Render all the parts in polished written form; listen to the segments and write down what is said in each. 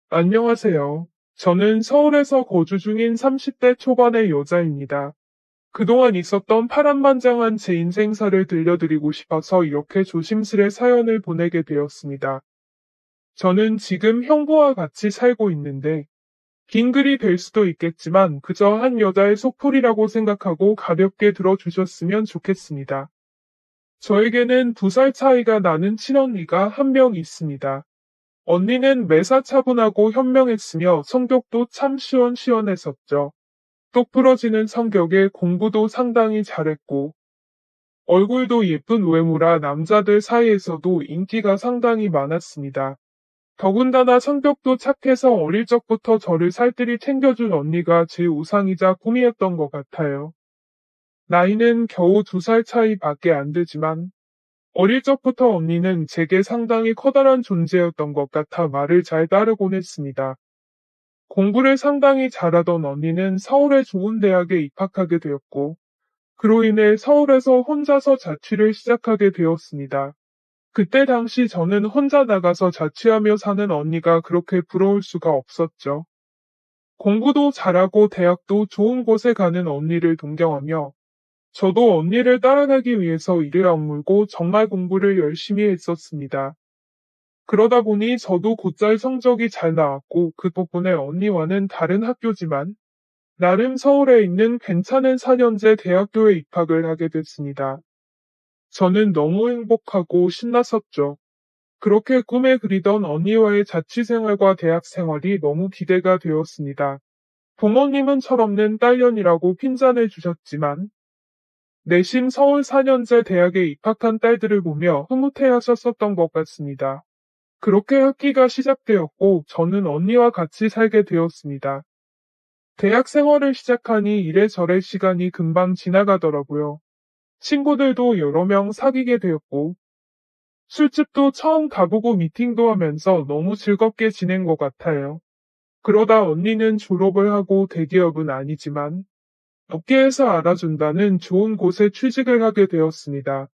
안녕하세요. 저는 서울에서 거주 중인 30대 초반의 여자입니다. 그동안 있었던 파란만장한 제 인생사를 들려드리고 싶어서 이렇게 조심스레 사연을 보내게 되었습니다. 저는 지금 형부와 같이 살고 있는데, 긴 글이 될 수도 있겠지만 그저 한 여자의 속풀이라고 생각하고 가볍게 들어주셨으면 좋겠습니다. 저에게는 2살 차이가 나는 친언니가 한 명 있습니다. 언니는 매사 차분하고 현명했으며 성격도 참 시원시원했었죠. 똑부러지는 성격에 공부도 상당히 잘했고 얼굴도 예쁜 외모라 남자들 사이에서도 인기가 상당히 많았습니다. 더군다나 성격도 착해서 어릴 적부터 저를 살뜰히 챙겨준 언니가 제 우상이자 꿈이었던 것 같아요. 나이는 겨우 2살 차이밖에 안 되지만 어릴 적부터 언니는 제게 상당히 커다란 존재였던 것 같아 말을 잘 따르곤 했습니다. 공부를 상당히 잘하던 언니는 서울의 좋은 대학에 입학하게 되었고, 그로 인해 서울에서 혼자서 자취를 시작하게 되었습니다. 그때 당시 저는 혼자 나가서 자취하며 사는 언니가 그렇게 부러울 수가 없었죠. 공부도 잘하고 대학도 좋은 곳에 가는 언니를 동경하며, 저도 언니를 따라가기 위해서 이를 악물고 정말 공부를 열심히 했었습니다. 그러다 보니 저도 곧잘 성적이 잘 나왔고 그 덕분에 언니와는 다른 학교지만 나름 서울에 있는 괜찮은 4년제 대학교에 입학을 하게 됐습니다. 저는 너무 행복하고 신났었죠. 그렇게 꿈에 그리던 언니와의 자취 생활과 대학 생활이 너무 기대가 되었습니다. 부모님은 철없는 딸년이라고 핀잔을 주셨지만 내심 서울 4년제 대학에 입학한 딸들을 보며 흐뭇해 하셨었던 것 같습니다. 그렇게 학기가 시작되었고 저는 언니와 같이 살게 되었습니다. 대학 생활을 시작하니 이래저래 시간이 금방 지나가더라고요. 친구들도 여러 명 사귀게 되었고 술집도 처음 가보고 미팅도 하면서 너무 즐겁게 지낸 것 같아요. 그러다 언니는 졸업을 하고 대기업은 아니지만 업계에서 알아준다는 좋은 곳에 취직을 하게 되었습니다.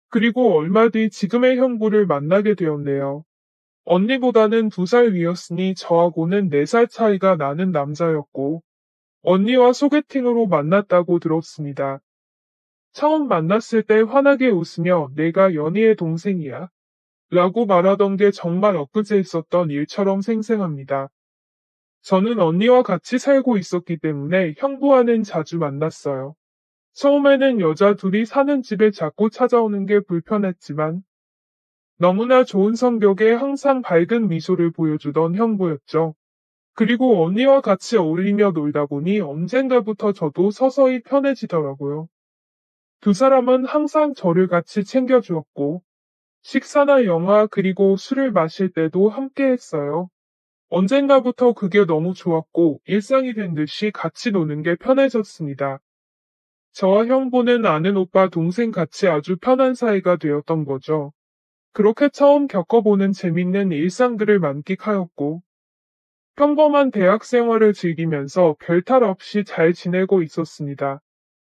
그리고 얼마 뒤 지금의 형부를 만나게 되었네요. 언니보다는 2살 위였으니 저하고는 4살 차이가 나는 남자였고, 언니와 소개팅으로 만났다고 들었습니다. 처음 만났을 때 환하게 웃으며 내가 연희의 동생이야. 라고 말하던 게 정말 엊그제 있었던 일처럼 생생합니다. 저는 언니와 같이 살고 있었기 때문에 형부와는 자주 만났어요. 처음에는 여자 둘이 사는 집에 자꾸 찾아오는 게 불편했지만, 너무나 좋은 성격에 항상 밝은 미소를 보여주던 형부였죠. 그리고 언니와 같이 어울리며 놀다 보니 언젠가부터 저도 서서히 편해지더라고요. 2사람은 항상 저를 같이 챙겨주었고, 식사나 영화 그리고 술을 마실 때도 함께 했어요. 언젠가부터 그게 너무 좋았고, 일상이 된 듯이 같이 노는 게 편해졌습니다. 저와 형부는 아는 오빠 동생 같이 아주 편한 사이가 되었던 거죠. 그렇게 처음 겪어보는 재밌는 일상들을 만끽하였고, 평범한 대학 생활을 즐기면서 별탈 없이 잘 지내고 있었습니다.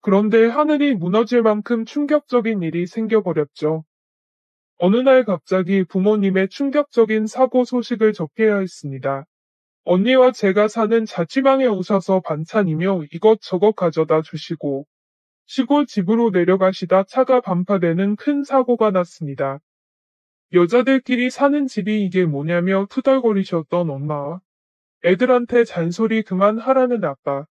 그런데 하늘이 무너질 만큼 충격적인 일이 생겨버렸죠. 어느 날 갑자기 부모님의 충격적인 사고 소식을 접해야 했습니다. 언니와 제가 사는 자취방에 오셔서 반찬이며 이것저것 가져다 주시고, 시골 집으로 내려가시다 차가 반파되는 큰 사고가 났습니다. 여자들끼리 사는 집이 이게 뭐냐며 투덜거리셨던 엄마와 애들한테 잔소리 그만하라는 아빠.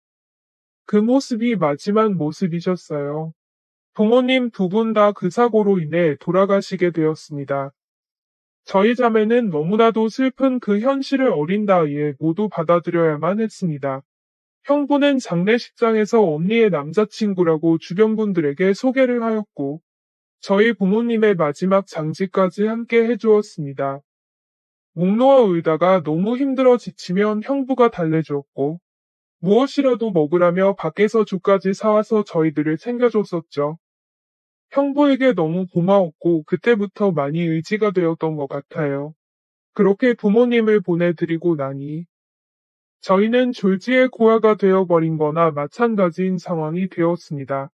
그 모습이 마지막 모습이셨어요. 부모님 2분 다 그 사고로 인해 돌아가시게 되었습니다. 저희 자매는 너무나도 슬픈 그 현실을 어린 나이에 모두 받아들여야만 했습니다. 형부는 장례식장에서 언니의 남자친구라고 주변 분들에게 소개를 하였고, 저희 부모님의 마지막 장지까지 함께 해주었습니다. 목 놓아 울다가 너무 힘들어 지치면 형부가 달래주었고, 무엇이라도 먹으라며 밖에서 죽까지 사와서 저희들을 챙겨줬었죠. 형부에게 너무 고마웠고, 그때부터 많이 의지가 되었던 것 같아요. 그렇게 부모님을 보내드리고 나니, 저희는 졸지의 고아가 되어버린 거나 마찬가지인 상황이 되었습니다.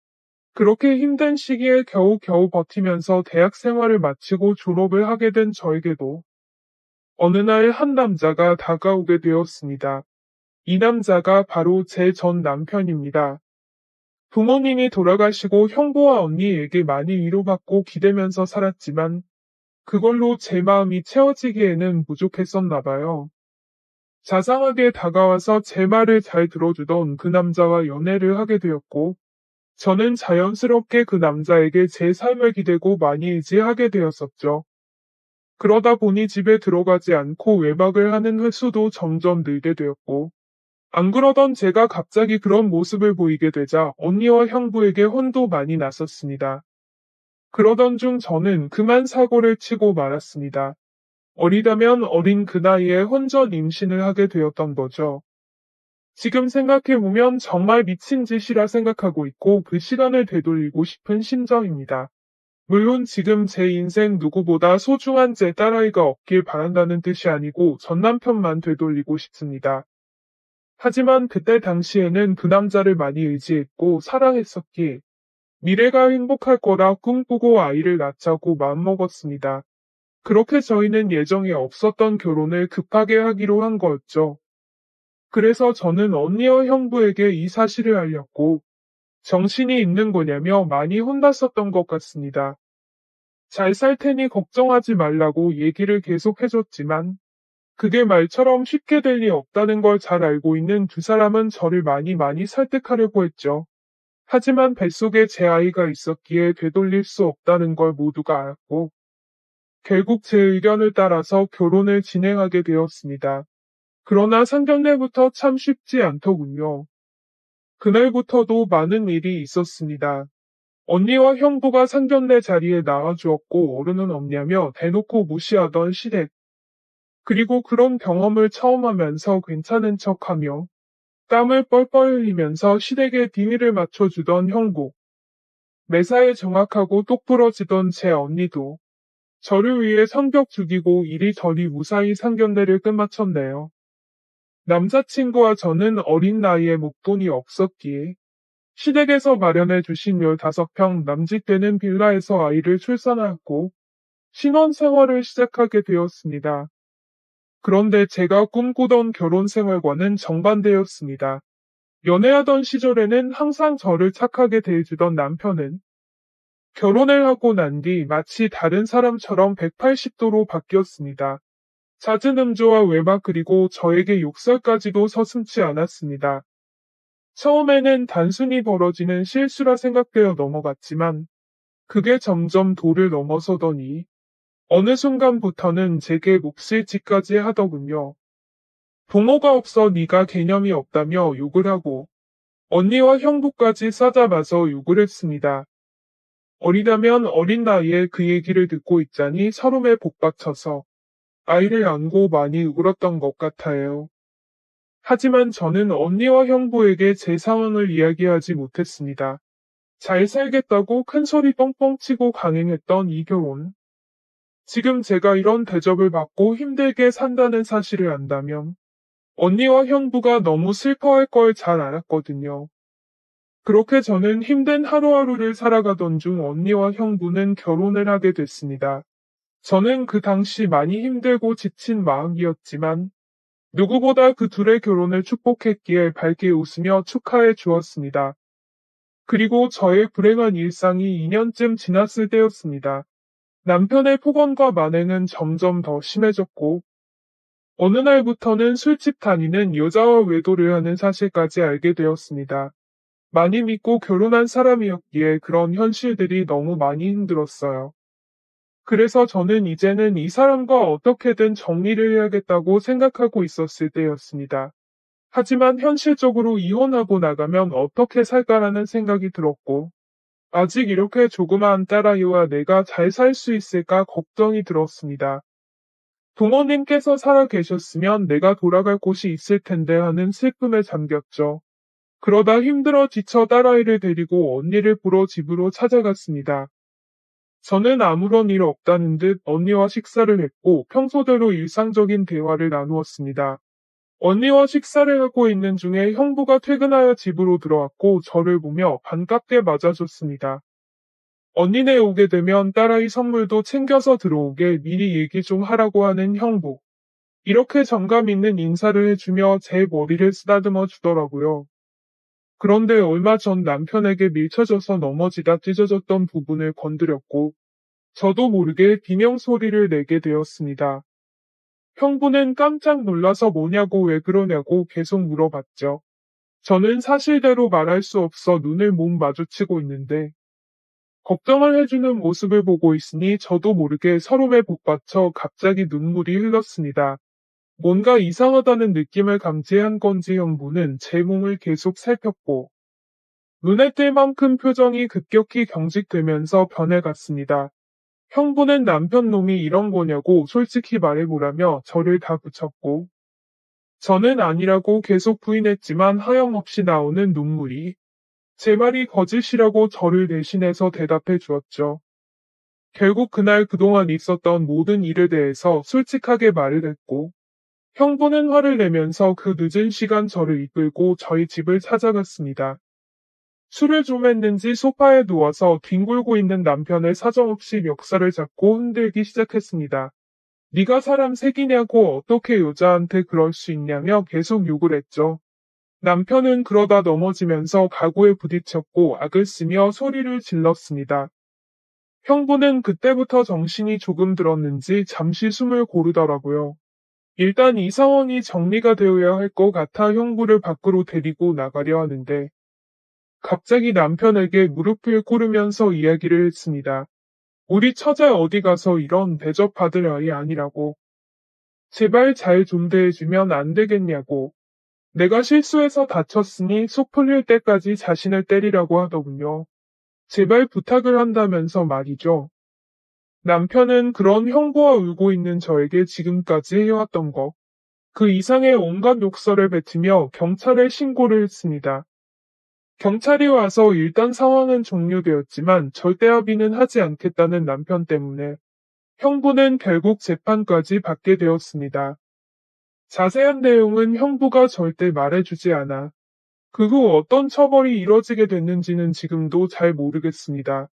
그렇게 힘든 시기에 겨우겨우 버티면서 대학 생활을 마치고 졸업을 하게 된 저에게도 어느 날 한 남자가 다가오게 되었습니다. 이 남자가 바로 제 전 남편입니다. 부모님이 돌아가시고 형부와 언니에게 많이 위로받고 기대면서 살았지만 그걸로 제 마음이 채워지기에는 부족했었나 봐요. 자상하게 다가와서 제 말을 잘 들어주던 그 남자와 연애를 하게 되었고, 저는 자연스럽게 그 남자에게 제 삶을 기대고 많이 의지하게 되었었죠. 그러다 보니 집에 들어가지 않고 외박을 하는 횟수도 점점 늘게 되었고, 안 그러던 제가 갑자기 그런 모습을 보이게 되자 언니와 형부에게 혼도 많이 났었습니다. 그러던 중 저는 그만 사고를 치고 말았습니다. 어리다면 어린 그 나이에 혼전 임신을 하게 되었던 거죠. 지금 생각해보면 정말 미친 짓이라 생각하고 있고 그 시간을 되돌리고 싶은 심정입니다. 물론 지금 제 인생 누구보다 소중한 제 딸아이가 없길 바란다는 뜻이 아니고 전 남편만 되돌리고 싶습니다. 하지만 그때 당시에는 그 남자를 많이 의지했고 사랑했었기에 미래가 행복할 거라 꿈꾸고 아이를 낳자고 마음먹었습니다. 그렇게 저희는 예정에 없었던 결혼을 급하게 하기로 한 거였죠. 그래서 저는 언니와 형부에게 이 사실을 알렸고 정신이 있는 거냐며 많이 혼났었던 것 같습니다. 잘 살 테니 걱정하지 말라고 얘기를 계속 해줬지만 그게 말처럼 쉽게 될 리 없다는 걸 잘 알고 있는 두 사람은 저를 많이 설득하려고 했죠. 하지만 뱃속에 제 아이가 있었기에 되돌릴 수 없다는 걸 모두가 알았고 결국 제 의견을 따라서 결혼을 진행하게 되었습니다. 그러나 상견례부터 참 쉽지 않더군요. 그날부터도 많은 일이 있었습니다. 언니와 형부가 상견례 자리에 나와주었고 어른은 없냐며 대놓고 무시하던 시댁. 그리고 그런 경험을 처음 하면서 괜찮은 척하며 땀을 뻘뻘 흘리면서 시댁에 비위를 맞춰주던 형부. 매사에 정확하고 똑부러지던 제 언니도 저를 위해 성격 죽이고 이리저리 무사히 상견례를 끝마쳤네요. 남자친구와 저는 어린 나이에 목돈이 없었기에 시댁에서 마련해 주신 15평 남짓되는 빌라에서 아이를 출산하였고 신혼 생활을 시작하게 되었습니다. 그런데 제가 꿈꾸던 결혼 생활과는 정반대였습니다. 연애하던 시절에는 항상 저를 착하게 대해주던 남편은 결혼을 하고 난 뒤 마치 다른 사람처럼 180도로 바뀌었습니다. 잦은 음주와 외박 그리고 저에게 욕설까지도 서슴지 않았습니다. 처음에는 단순히 벌어지는 실수라 생각되어 넘어갔지만 그게 점점 도를 넘어서더니 어느 순간부터는 제게 몫을 짓까지 하더군요. 부모가 없어 네가 개념이 없다며 욕을 하고 언니와 형부까지 싸잡아서 욕을 했습니다. 어리다면 어린 나이에 그 얘기를 듣고 있자니 서름에 복받쳐서 아이를 안고 많이 울었던 것 같아요. 하지만 저는 언니와 형부에게 제 상황을 이야기하지 못했습니다. 잘 살겠다고 큰소리 뻥뻥 치고 강행했던 이 결혼. 지금 제가 이런 대접을 받고 힘들게 산다는 사실을 안다면 언니와 형부가 너무 슬퍼할 걸 잘 알았거든요. 그렇게 저는 힘든 하루하루를 살아가던 중 언니와 형부는 결혼을 하게 됐습니다. 저는 그 당시 많이 힘들고 지친 마음이었지만 누구보다 그 둘의 결혼을 축복했기에 밝게 웃으며 축하해 주었습니다. 그리고 저의 불행한 일상이 2년쯤 지났을 때였습니다. 남편의 폭언과 만행은 점점 더 심해졌고 어느 날부터는 술집 다니는 여자와 외도를 하는 사실까지 알게 되었습니다. 많이 믿고 결혼한 사람이었기에 그런 현실들이 너무 많이 힘들었어요. 그래서 저는 이제는 이 사람과 어떻게든 정리를 해야겠다고 생각하고 있었을 때였습니다. 하지만 현실적으로 이혼하고 나가면 어떻게 살까라는 생각이 들었고, 아직 이렇게 조그마한 딸아이와 내가 잘 살 수 있을까 걱정이 들었습니다. 부모님께서 살아 계셨으면 내가 돌아갈 곳이 있을 텐데 하는 슬픔에 잠겼죠. 그러다 힘들어 지쳐 딸아이를 데리고 언니를 보러 집으로 찾아갔습니다. 저는 아무런 일 없다는 듯 언니와 식사를 했고 평소대로 일상적인 대화를 나누었습니다. 언니와 식사를 하고 있는 중에 형부가 퇴근하여 집으로 들어왔고 저를 보며 반갑게 맞아줬습니다. 언니네 오게 되면 딸아이 선물도 챙겨서 들어오게 미리 얘기 좀 하라고 하는 형부. 이렇게 정감 있는 인사를 해주며 제 머리를 쓰다듬어 주더라고요. 그런데 얼마 전 남편에게 밀쳐져서 넘어지다 찢어졌던 부분을 건드렸고, 저도 모르게 비명 소리를 내게 되었습니다. 형부는 깜짝 놀라서 뭐냐고 왜 그러냐고 계속 물어봤죠. 저는 사실대로 말할 수 없어 눈을 못 마주치고 있는데, 걱정을 해주는 모습을 보고 있으니 저도 모르게 서름에 복받쳐 갑자기 눈물이 흘렀습니다. 뭔가 이상하다는 느낌을 감지한 건지 형부는 제 몸을 계속 살폈고, 눈에 띌 만큼 표정이 급격히 경직되면서 변해갔습니다. 형부는 남편 놈이 이런 거냐고 솔직히 말해보라며 저를 다 붙였고, 저는 아니라고 계속 부인했지만 하염없이 나오는 눈물이 제 말이 거짓이라고 저를 대신해서 대답해 주었죠. 결국 그날 그동안 있었던 모든 일에 대해서 솔직하게 말을 했고, 형부는 화를 내면서 그 늦은 시간 저를 이끌고 저희 집을 찾아갔습니다. 술을 좀 했는지 소파에 누워서 뒹굴고 있는 남편을 사정없이 멱살을 잡고 흔들기 시작했습니다. 네가 사람 새끼냐고 어떻게 여자한테 그럴 수 있냐며 계속 욕을 했죠. 남편은 그러다 넘어지면서 가구에 부딪혔고 악을 쓰며 소리를 질렀습니다. 형부는 그때부터 정신이 조금 들었는지 잠시 숨을 고르더라고요. 일단 이 상황이 정리가 되어야 할 것 같아 형부를 밖으로 데리고 나가려 하는데 갑자기 남편에게 무릎을 꿇으면서 이야기를 했습니다. 우리 처제 어디 가서 이런 대접받을 아이 아니라고. 제발 잘 좀 대해주면 안 되겠냐고. 내가 실수해서 다쳤으니 속 풀릴 때까지 자신을 때리라고 하더군요. 제발 부탁을 한다면서 말이죠. 남편은 그런 형부와 울고 있는 저에게 지금까지 해왔던 것, 그 이상의 온갖 욕설을 뱉으며 경찰에 신고를 했습니다. 경찰이 와서 일단 상황은 종료되었지만 절대 합의는 하지 않겠다는 남편 때문에 형부는 결국 재판까지 받게 되었습니다. 자세한 내용은 형부가 절대 말해주지 않아 그 후 어떤 처벌이 이뤄지게 됐는지는 지금도 잘 모르겠습니다.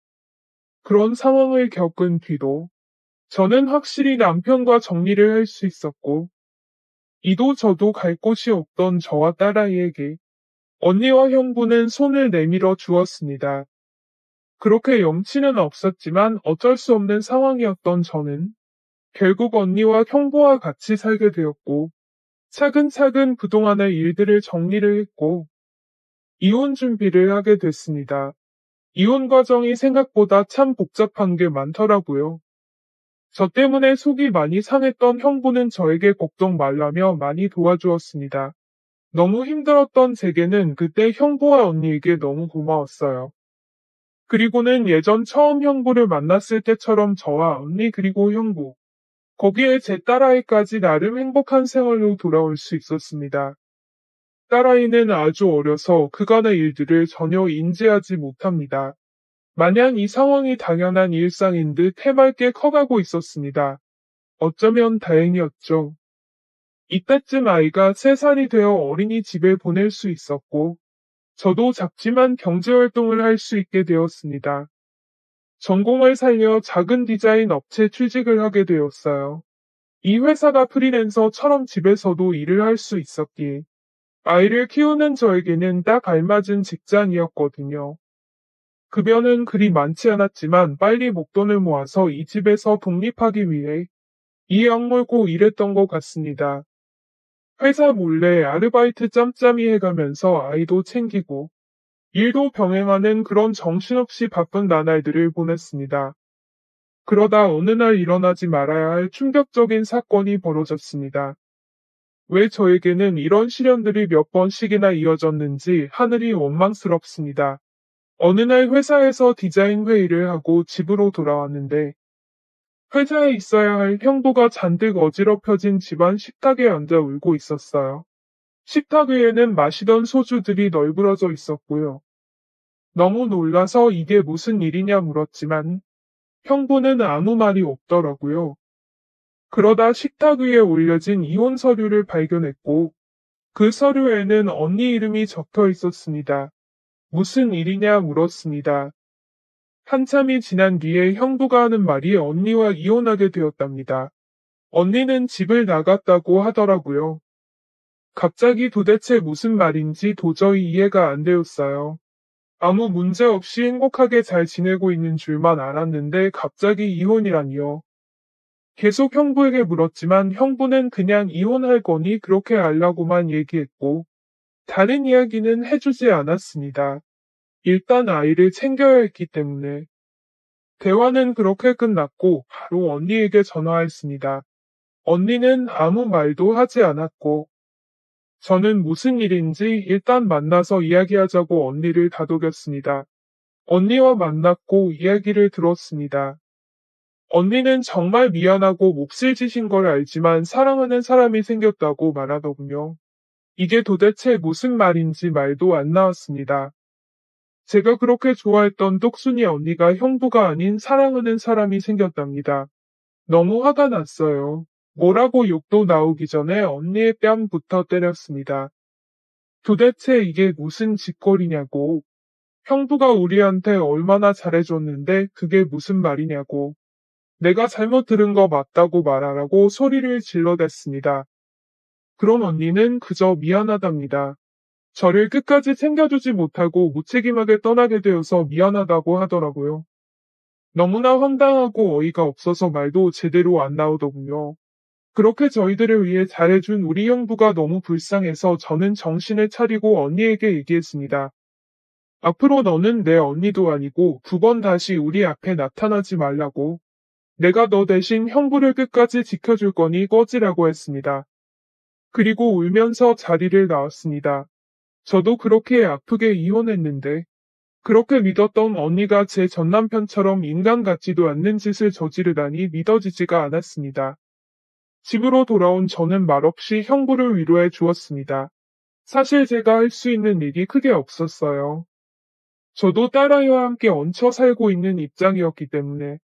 그런 상황을 겪은 뒤로 저는 확실히 남편과 정리를 할 수 있었고 이도 저도 갈 곳이 없던 저와 딸아이에게 언니와 형부는 손을 내밀어 주었습니다. 그렇게 염치는 없었지만 어쩔 수 없는 상황이었던 저는 결국 언니와 형부와 같이 살게 되었고 차근차근 그동안의 일들을 정리를 했고 이혼 준비를 하게 됐습니다. 이혼 과정이 생각보다 참 복잡한 게 많더라고요. 저 때문에 속이 많이 상했던 형부는 저에게 걱정 말라며 많이 도와주었습니다. 너무 힘들었던 제게는 그때 형부와 언니에게 너무 고마웠어요. 그리고는 예전 처음 형부를 만났을 때처럼 저와 언니 그리고 형부, 거기에 제 딸아이까지 나름 행복한 생활로 돌아올 수 있었습니다. 딸아이는 아주 어려서 그간의 일들을 전혀 인지하지 못합니다. 마냥 이 상황이 당연한 일상인 듯 해맑게 커가고 있었습니다. 어쩌면 다행이었죠. 이때쯤 아이가 3살이 되어 어린이집에 보낼 수 있었고, 저도 작지만 경제활동을 할 수 있게 되었습니다. 전공을 살려 작은 디자인 업체 취직을 하게 되었어요. 이 회사가 프리랜서처럼 집에서도 일을 할 수 있었기에 아이를 키우는 저에게는 딱 알맞은 직장이었거든요. 급여는 그리 많지 않았지만 빨리 목돈을 모아서 이 집에서 독립하기 위해 이 악물고 일했던 것 같습니다. 회사 몰래 아르바이트 짬짬이 해가면서 아이도 챙기고 일도 병행하는 그런 정신없이 바쁜 나날들을 보냈습니다. 그러다 어느 날 일어나지 말아야 할 충격적인 사건이 벌어졌습니다. 왜 저에게는 이런 시련들이 몇 번씩이나 이어졌는지 하늘이 원망스럽습니다. 어느 날 회사에서 디자인 회의를 하고 집으로 돌아왔는데 회사에 있어야 할 형부가 잔뜩 어지럽혀진 집안 식탁에 앉아 울고 있었어요. 식탁 위에는 마시던 소주들이 널브러져 있었고요. 너무 놀라서 이게 무슨 일이냐 물었지만 형부는 아무 말이 없더라고요. 그러다 식탁 위에 올려진 이혼 서류를 발견했고 그 서류에는 언니 이름이 적혀 있었습니다. 무슨 일이냐 물었습니다. 한참이 지난 뒤에 형부가 하는 말이 언니와 이혼하게 되었답니다. 언니는 집을 나갔다고 하더라고요. 갑자기 도대체 무슨 말인지 도저히 이해가 안 되었어요. 아무 문제 없이 행복하게 잘 지내고 있는 줄만 알았는데 갑자기 이혼이라니요. 계속 형부에게 물었지만 형부는 그냥 이혼할 거니 그렇게 알라고만 얘기했고, 다른 이야기는 해주지 않았습니다. 일단 아이를 챙겨야 했기 때문에. 대화는 그렇게 끝났고 바로 언니에게 전화했습니다. 언니는 아무 말도 하지 않았고, 저는 무슨 일인지 일단 만나서 이야기하자고 언니를 다독였습니다. 언니와 만났고 이야기를 들었습니다. 언니는 정말 미안하고 몹쓸 짓인 걸 알지만 사랑하는 사람이 생겼다고 말하더군요. 이게 도대체 무슨 말인지 말도 안 나왔습니다. 제가 그렇게 좋아했던 똑순이 언니가 형부가 아닌 사랑하는 사람이 생겼답니다. 너무 화가 났어요. 뭐라고 욕도 나오기 전에 언니의 뺨부터 때렸습니다. 도대체 이게 무슨 짓거리냐고. 형부가 우리한테 얼마나 잘해줬는데 그게 무슨 말이냐고. 내가 잘못 들은 거 맞다고 말하라고 소리를 질러댔습니다. 그럼 언니는 그저 미안하답니다. 저를 끝까지 챙겨주지 못하고 무책임하게 떠나게 되어서 미안하다고 하더라고요. 너무나 황당하고 어이가 없어서 말도 제대로 안 나오더군요. 그렇게 저희들을 위해 잘해준 우리 형부가 너무 불쌍해서 저는 정신을 차리고 언니에게 얘기했습니다. 앞으로 너는 내 언니도 아니고 두 번 다시 우리 앞에 나타나지 말라고. 내가 너 대신 형부를 끝까지 지켜줄 거니 꺼지라고 했습니다. 그리고 울면서 자리를 나왔습니다. 저도 그렇게 아프게 이혼했는데, 그렇게 믿었던 언니가 제 전남편처럼 인간 같지도 않는 짓을 저지르다니 믿어지지가 않았습니다. 집으로 돌아온 저는 말없이 형부를 위로해 주었습니다. 사실 제가 할 수 있는 일이 크게 없었어요. 저도 딸아이와 함께 얹혀 살고 있는 입장이었기 때문에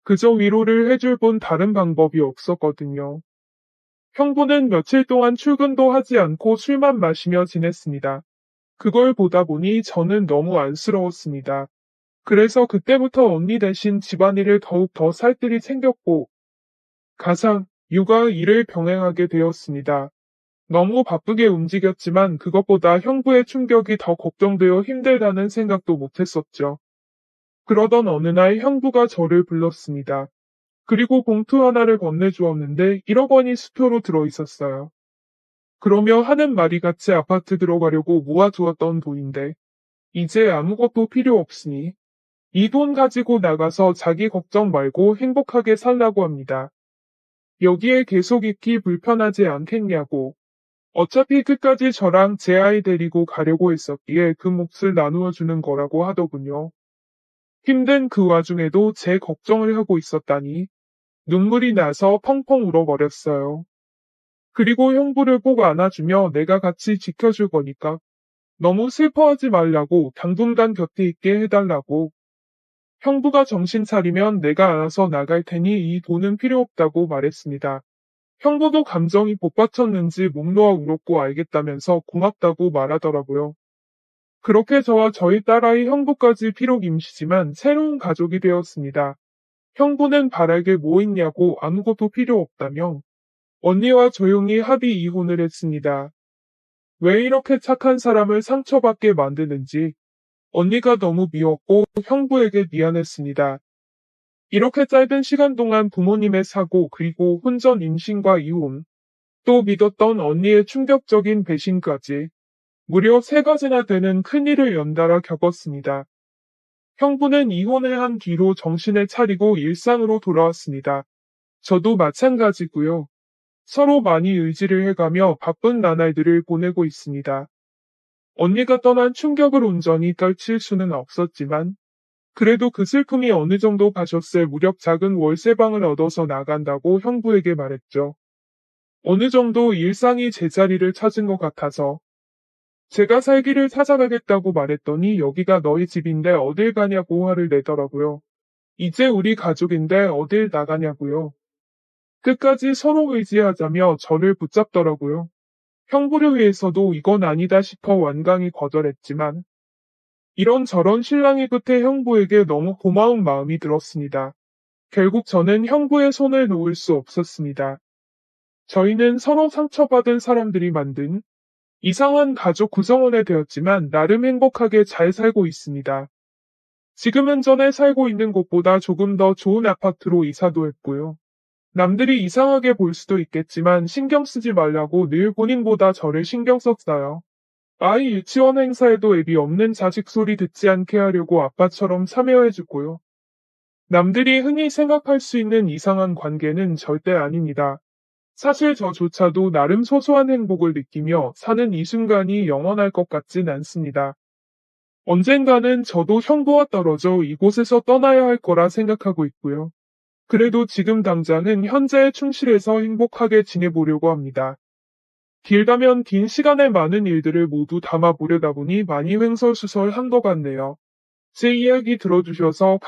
그저 위로를 해줄 뿐 다른 방법이 없었거든요. 형부는 며칠 동안 출근도 하지 않고 술만 마시며 지냈습니다. 그걸 보다 보니 저는 너무 안쓰러웠습니다. 그래서 그때부터 언니 대신 집안일을 더욱 더 살뜰히 챙겼고, 가상, 육아 일을 병행하게 되었습니다. 너무 바쁘게 움직였지만 그것보다 형부의 충격이 더 걱정되어 힘들다는 생각도 못했었죠. 그러던 어느 날 형부가 저를 불렀습니다. 그리고 봉투 하나를 건네주었는데 1억 원이 수표로 들어있었어요. 그러며 하는 말이 같이 아파트 들어가려고 모아두었던 돈인데 이제 아무것도 필요 없으니 이 돈 가지고 나가서 자기 걱정 말고 행복하게 살라고 합니다. 여기에 계속 있기 불편하지 않겠냐고. 어차피 끝까지 저랑 제 아이 데리고 가려고 했었기에 그 몫을 나누어 주는 거라고 하더군요. 힘든 그 와중에도 제 걱정을 하고 있었다니 눈물이 나서 펑펑 울어버렸어요. 그리고 형부를 꼭 안아주며 내가 같이 지켜줄 거니까 너무 슬퍼하지 말라고 당분간 곁에 있게 해달라고. 형부가 정신 차리면 내가 알아서 나갈 테니 이 돈은 필요 없다고 말했습니다. 형부도 감정이 복받쳤는지 목 놓아 울었고 알겠다면서 고맙다고 말하더라고요. 그렇게 저와 저희 딸아이 형부까지 비록 임시지만 새로운 가족이 되었습니다. 형부는 바랄 게 뭐 있냐고 아무것도 필요 없다며 언니와 조용히 합의 이혼을 했습니다. 왜 이렇게 착한 사람을 상처받게 만드는지 언니가 너무 미웠고 형부에게 미안했습니다. 이렇게 짧은 시간 동안 부모님의 사고 그리고 혼전 임신과 이혼 또 믿었던 언니의 충격적인 배신까지 무려 3가지나 되는 큰일을 연달아 겪었습니다. 형부는 이혼을 한 뒤로 정신을 차리고 일상으로 돌아왔습니다. 저도 마찬가지고요. 서로 많이 의지를 해가며 바쁜 나날들을 보내고 있습니다. 언니가 떠난 충격을 온전히 떨칠 수는 없었지만 그래도 그 슬픔이 어느 정도 가셨을 무렵 작은 월세방을 얻어서 나간다고 형부에게 말했죠. 어느 정도 일상이 제자리를 찾은 것 같아서 제가 살기를 찾아가겠다고 말했더니 여기가 너희 집인데 어딜 가냐고 화를 내더라고요. 이제 우리 가족인데 어딜 나가냐고요. 끝까지 서로 의지하자며 저를 붙잡더라고요. 형부를 위해서도 이건 아니다 싶어 완강히 거절했지만 이런저런 신랑이 끝에 형부에게 너무 고마운 마음이 들었습니다. 결국 저는 형부의 손을 놓을 수 없었습니다. 저희는 서로 상처받은 사람들이 만든 이상한 가족 구성원이 되었지만 나름 행복하게 잘 살고 있습니다. 지금은 전에 살고 있는 곳보다 조금 더 좋은 아파트로 이사도 했고요. 남들이 이상하게 볼 수도 있겠지만 신경 쓰지 말라고 늘 본인보다 저를 신경 썼어요. 아이 유치원 행사에도 애비 없는 자식 소리 듣지 않게 하려고 아빠처럼 참여해주고요. 남들이 흔히 생각할 수 있는 이상한 관계는 절대 아닙니다. 사실 저조차도 나름 소소한 행복을 느끼며 사는 이 순간이 영원할 것 같진 않습니다. 언젠가는 저도 형부와 떨어져 이곳에서 떠나야 할 거라 생각하고 있고요. 그래도 지금 당장은 현재에 충실해서 행복하게 지내보려고 합니다. 길 가면 긴 시간에 많은 일들을 모두 담아보려다 보니 많이 횡설수설한 것 같네요. 제 이야기 들어주셔서